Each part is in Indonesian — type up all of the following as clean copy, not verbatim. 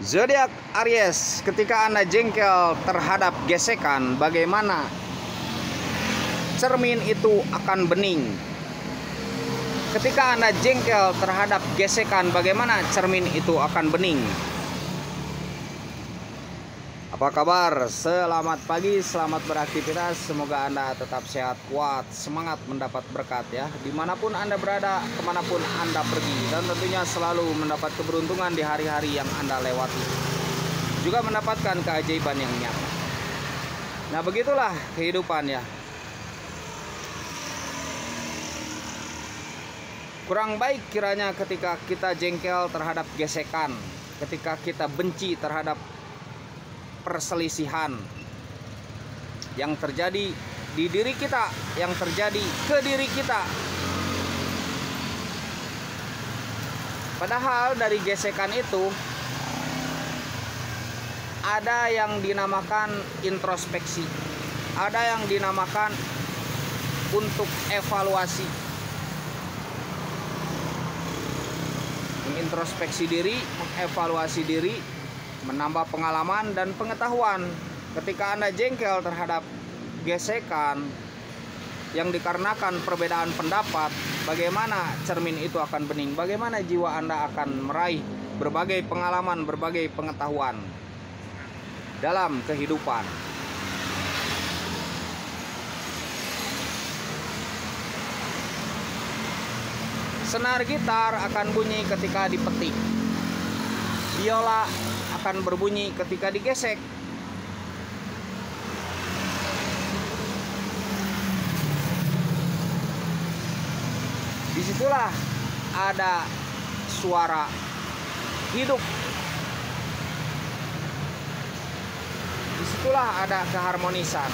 Zodiak Aries, ketika Anda jengkel terhadap gesekan, bagaimana cermin itu akan bening? Ketika Anda jengkel terhadap gesekan, bagaimana cermin itu akan bening? Apa kabar? Selamat pagi, selamat beraktivitas. Semoga Anda tetap sehat, kuat, semangat mendapat berkat ya. Dimanapun Anda berada, kemanapun Anda pergi. Dan tentunya selalu mendapat keberuntungan di hari-hari yang Anda lewati. Juga mendapatkan keajaiban yang nyata. Nah begitulah kehidupan ya. Kurang baik kiranya ketika kita jengkel terhadap gesekan, ketika kita benci terhadap perselisihan yang terjadi di diri kita, yang terjadi ke diri kita. Padahal dari gesekan itu ada yang dinamakan introspeksi, ada yang dinamakan untuk evaluasi, mengintrospeksi diri, mengevaluasi diri, menambah pengalaman dan pengetahuan. Ketika Anda jengkel terhadap gesekan yang dikarenakan perbedaan pendapat, bagaimana cermin itu akan bening? Bagaimana jiwa Anda akan meraih berbagai pengalaman, berbagai pengetahuan dalam kehidupan? Senar gitar akan bunyi ketika dipetik. Biola akan berbunyi ketika digesek. Disitulah ada suara hidup. Disitulah ada keharmonisan.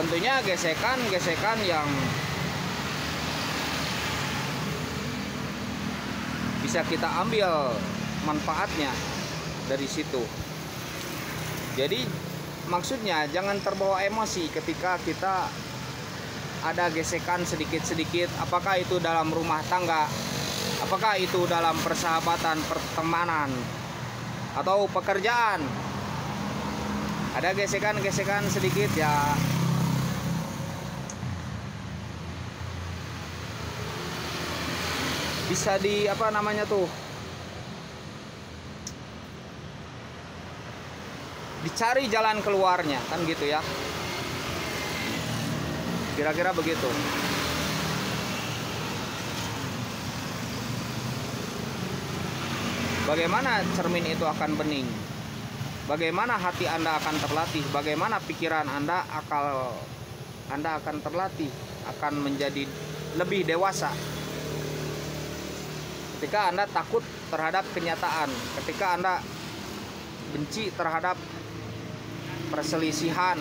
Tentunya gesekan-gesekan yang bisa kita ambil manfaatnya dari situ. Jadi maksudnya jangan terbawa emosi ketika kita ada gesekan sedikit-sedikit, apakah itu dalam rumah tangga, apakah itu dalam persahabatan, pertemanan, atau pekerjaan. Ada gesekan-gesekan sedikit ya, bisa di dicari jalan keluarnya, kan gitu ya. Kira-kira begitu. Bagaimana cermin itu akan bening? Bagaimana hati Anda akan terlatih? Bagaimana pikiran Anda, akal Anda akan terlatih, akan menjadi lebih dewasa? Ketika Anda takut terhadap kenyataan, ketika Anda benci terhadap perselisihan,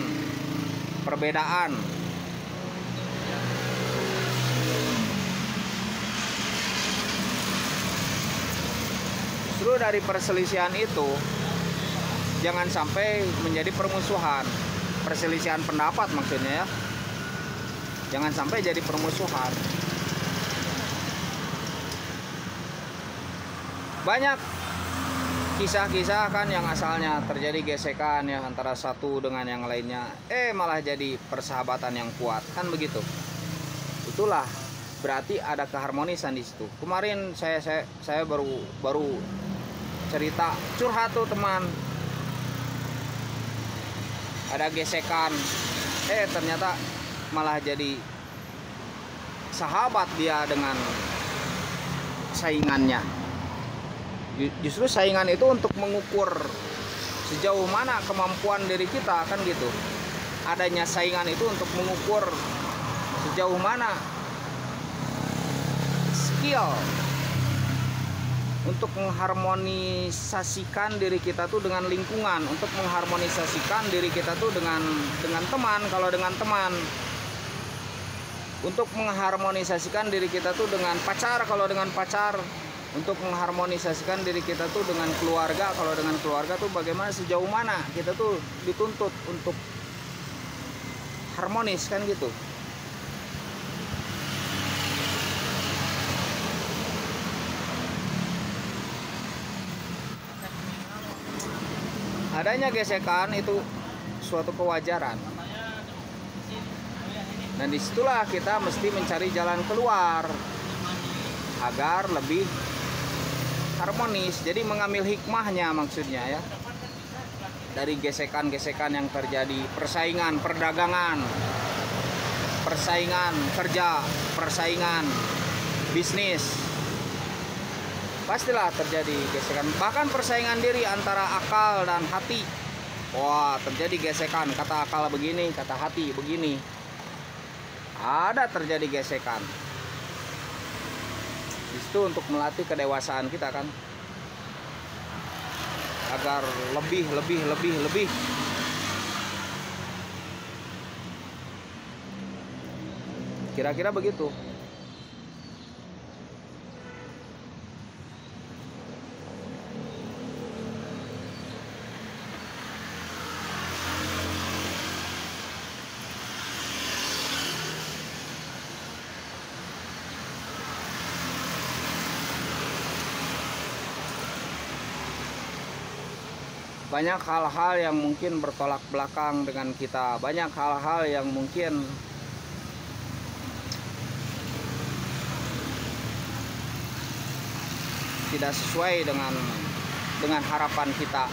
perbedaan, justru dari perselisihan itu jangan sampai menjadi permusuhan. Perselisihan pendapat maksudnya ya, jangan sampai jadi permusuhan. Banyak kisah-kisah kan yang asalnya terjadi gesekan ya antara satu dengan yang lainnya, malah jadi persahabatan yang kuat, kan begitu. Itulah berarti ada keharmonisan di situ. Kemarin saya baru cerita, curhat tuh teman, ada gesekan, ternyata malah jadi sahabat dia dengan saingannya. Justru saingan itu untuk mengukur sejauh mana kemampuan diri kita, kan gitu. Adanya saingan itu untuk mengukur sejauh mana skill untuk mengharmonisasikan diri kita tuh dengan lingkungan, untuk mengharmonisasikan diri kita tuh dengan teman, kalau dengan teman, untuk mengharmonisasikan diri kita tuh dengan pacar, kalau dengan pacar, untuk mengharmonisasikan diri kita tuh dengan keluarga, kalau dengan keluarga tuh bagaimana, sejauh mana kita tuh dituntut untuk harmonis, kan gitu. adanya gesekan itu suatu kewajaran. Dan disitulah kita mesti mencari jalan keluar agar lebih harmonis. Jadi mengambil hikmahnya maksudnya ya. Dari gesekan-gesekan yang terjadi, persaingan, perdagangan, persaingan kerja, persaingan bisnis. Pastilah terjadi gesekan, bahkan persaingan diri antara akal dan hati. Wah, terjadi gesekan, kata akal begini, kata hati begini. Ada terjadi gesekan. Itu untuk melatih kedewasaan kita kan, agar lebih. Kira-kira begitu. Banyak hal-hal yang mungkin bertolak belakang dengan kita. Banyak hal-hal yang mungkin tidak sesuai dengan harapan kita.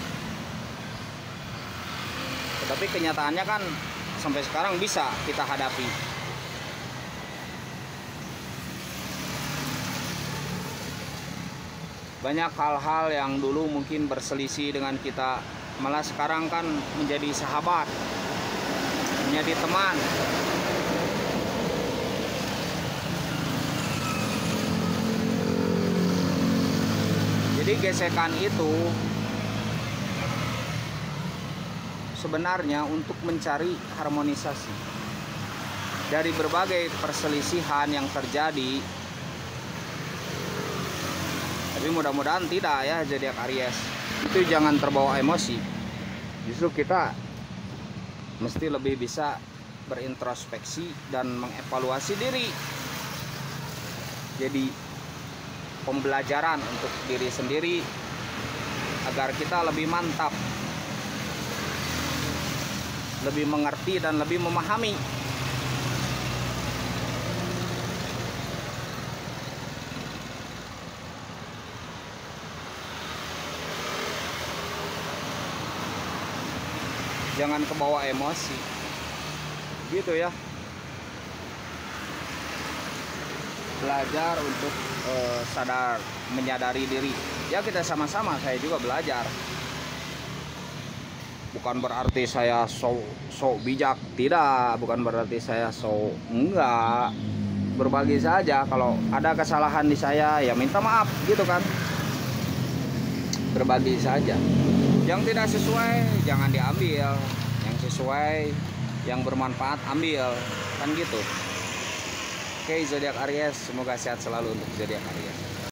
Tetapi kenyataannya kan sampai sekarang bisa kita hadapi. Banyak hal-hal yang dulu mungkin berselisih dengan kita, malah sekarang kan menjadi sahabat, menjadi teman. Jadi gesekan itu sebenarnya untuk mencari harmonisasi dari berbagai perselisihan yang terjadi. Tapi mudah-mudahan tidak ya zodiak Aries. Itu jangan terbawa emosi. Justru kita mesti lebih bisa berintrospeksi dan mengevaluasi diri. Jadi pembelajaran untuk diri sendiri agar kita lebih mantap, lebih mengerti dan lebih memahami. Jangan kebawa emosi gitu ya. Belajar untuk sadar, menyadari diri. Ya kita sama-sama, saya juga belajar. Bukan berarti saya sok bijak, tidak. Bukan berarti saya enggak. Berbagi saja, kalau ada kesalahan di saya ya minta maaf gitu kan. Berbagi saja. Yang tidak sesuai jangan diambil, yang sesuai, yang bermanfaat ambil, kan gitu. Oke, zodiak Aries, semoga sehat selalu untuk zodiak Aries.